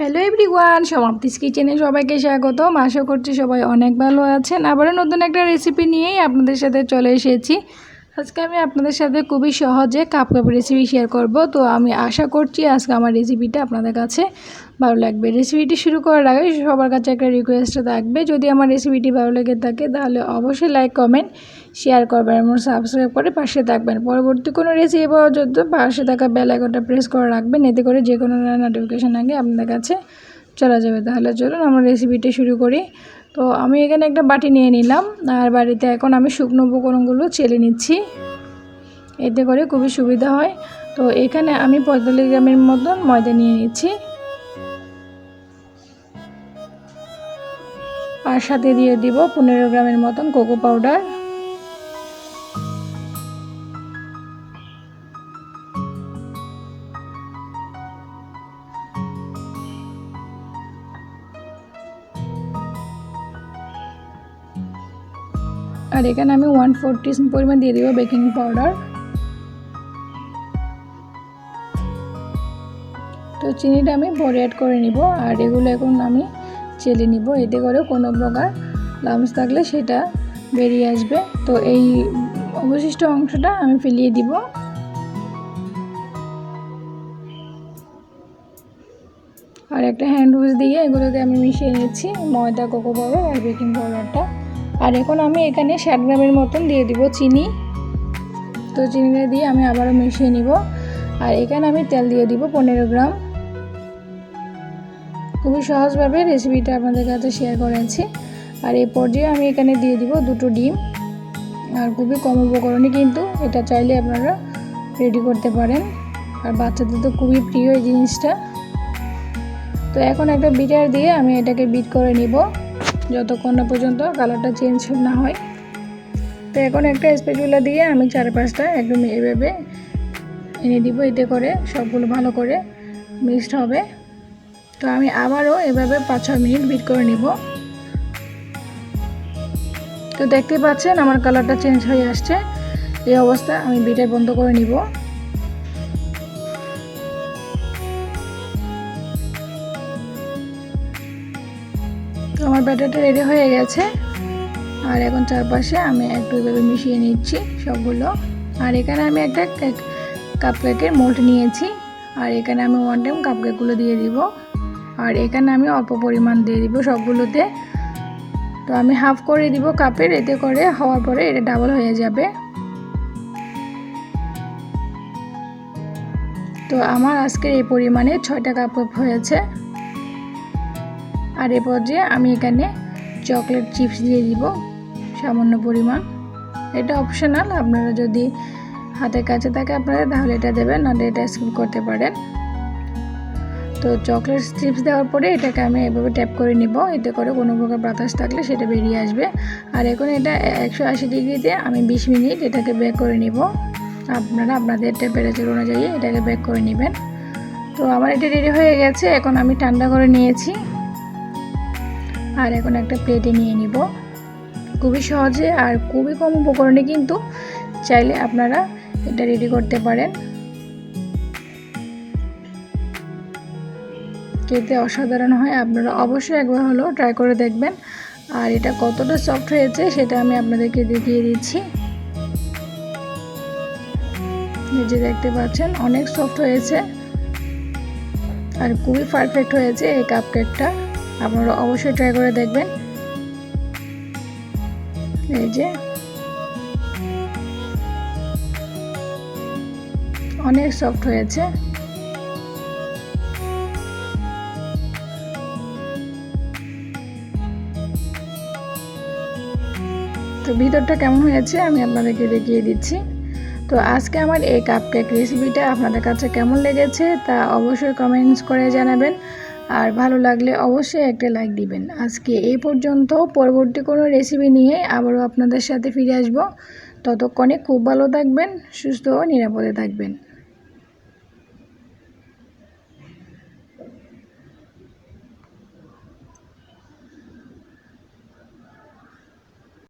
Hello everyone, সমাপ্তিস কিচেনে সবাইকে স্বাগতম। আশা করছি সবাই অনেক ভালো আছেন। আবারও নতুন একটা রেসিপি নিয়েই আপনাদের সাথে চলে এসেছি। আজকে আমি আপনাদের সাথে খুবই সহজে কাপকাপি রেসিপি শেয়ার করব। তো আমি আশা করছি আজকে আমার রেসিপিটা আপনাদের কাছে ভালো লাগবে। রেসিপিটি শুরু করার আগে সবার কাছে একটা রিকোয়েস্ট থাকবে, যদি আমার রেসিপিটি ভালো লেগে থাকে তাহলে অবশ্যই লাইক, কমেন্ট, শেয়ার করবেন এবং সাবস্ক্রাইব করে পাশে থাকবেন। পরবর্তী কোনো রেসিপি পাওয়ার জন্য পাশে থাকা বেল আইকনটা প্রেস করে রাখবেন, এতে করে যে কোনো নোটিফিকেশান আগে আপনাদের কাছে চলে যাবে। তাহলে চলুন আমরা রেসিপিটা শুরু করি। তো আমি এখানে একটা বাটি নিয়ে নিলাম, আর বাড়িতে এখন আমি শুকনো উপকরণগুলো চেলে নিচ্ছি, এতে করে খুবই সুবিধা হয়। তো এখানে আমি 45 গ্রামের মতন ময়দা নিয়ে নিচ্ছি, আর সাথে দিয়ে দিব 15 গ্রামের মতন কোকো পাউডার, আর এখানে আমি 1/4 টিস্পুন পরিমাণ দিয়ে দিব বেকিং পাউডার। তো চিনিটা আমি পরে অ্যাড করে নিব, আর এগুলো এখন আমি চেলে নিব, এতে করে কোনো প্রকার লাম্পস থাকলে সেটা বেরিয়ে আসবে। তো এই অবশিষ্ট অংশটা আমি ফেলিয়ে দিব। আর একটা হ্যান্ড উইচ দিয়ে এগুলোকে আমি মিশিয়ে নিচ্ছি, ময়দা, কোকো পাউডার আর বেকিং পাউডারটা। আর এখন আমি এখানে 60 গ্রামের মতন দিয়ে দিব চিনি। তো চিনিটা দিয়ে আমি আবারও মিশিয়ে নিব। আর এখানে আমি তেল দিয়ে দিব 15 গ্রাম। খুবই সহজভাবে রেসিপিটা আপনাদের কাছে শেয়ার করেছি। আর এই পর্যায়ে আমি এখানে দিয়ে দিব 2টো ডিম। আর খুবই কম উপকরণে কিন্তু এটা চাইলে আপনারা রেডি করতে পারেন, আর বাচ্চাদের তো খুবই প্রিয় এই জিনিসটা। তো এখন একটা বিটার দিয়ে আমি এটাকে বিট করে নিব যতক্ষণ না পর্যন্ত কালারটা চেঞ্জ না হয়। তো এখন একটা স্প্যাচুলা দিয়ে আমি 4-5টা একদম এভাবে এনে দিব, এতে করে সবগুলো ভালো করে মিক্সড হবে। তো আমি আবারও এভাবে 5-6 মিনিট বিট করে নিব। তো দেখতে পাচ্ছেন আমার কালারটা চেঞ্জ হয়ে আসছে। এই অবস্থা আমি বিটার বন্ধ করে নিব। তো আমার ব্যাটারটা রেডি হয়ে গেছে। আর এখন চারপাশে আমি একটু এভাবে মিশিয়ে নিচ্ছি সবগুলো। আর এখানে আমি একটা কাপকেকের মোল্ড নিয়েছি, আর এখানে আমি 1 টাইম কাপকেকগুলো দিয়ে দিব। আর এখানে আমি অল্প পরিমাণ দিয়ে দিব সবগুলোতে। তো আমি হাফ করে দিব কাপের, এতে করে হওয়ার পরে এটা ডাবল হয়ে যাবে। তো আমার আজকের এই পরিমাণে 6টা কাপকেক হয়েছে। আর এ পর্যায়ে আমি এখানে চকলেট চিপস দিয়ে দিব সামান্য পরিমাণ। এটা অপশনাল, আপনারা যদি হাতের কাছে থাকে আপনারা তাহলে এটা দেবেন, নাহলে এটা স্কিপ করতে পারেন। তো চকলেট চিপস দেওয়ার পরে এটাকে আমি এভাবে ট্যাপ করে নিব, এতে করে কোনো প্রকার বাতাস থাকলে সেটা বেরিয়ে আসবে। আর এখন এটা 180 ডিগ্রিতে আমি 20 মিনিট এটাকে বেক করে নিব। আপনারা আপনাদের টেম্পারেচার অনুযায়ী এটাকে বেক করে নেবেন। তো আমার এটা রেডি হয়ে গেছে। এখন আমি ঠান্ডা করে নিয়েছি, আর এখন একটা প্লেটে নিয়ে নিব। খুবই সহজে আর খুবই কম উপকরণে কিন্তু চাইলে আপনারা এটা রেডি করতে পারেন। খেতে অসাধারণ হয়, আপনারা অবশ্যই একবার হলেও ট্রাই করে দেখবেন। আর এটা কতটা সফট হয়েছে সেটা আমি আপনাদেরকে দেখিয়ে দিচ্ছি। এই যে দেখতে পাচ্ছেন অনেক সফট হয়েছে আর খুবই পারফেক্ট হয়েছে এই কাপকেকটা। আপনারা অবশ্যই ট্রাই করে দেখবেন। এই যে অনেক সফট হয়েছে। তো ভিতরটা কেমন হয়েছে আমি আপনাদেরকে দেখিয়ে দিচ্ছি। তো আজকে আমার এই কাপকেক রেসিপিটা আপনাদের কাছে কেমন লেগেছে তা অবশ্যই কমেন্টস করে জানাবেন, আর ভালো লাগলে অবশ্যই একটা লাইক দিবেন। আজকে এই পর্যন্ত, পরবর্তী কোনো রেসিপি নিয়ে আবারও আপনাদের সাথে ফিরে আসব। ততক্ষণে খুব ভালো থাকবেন, সুস্থ ও নিরাপদে থাকবেন।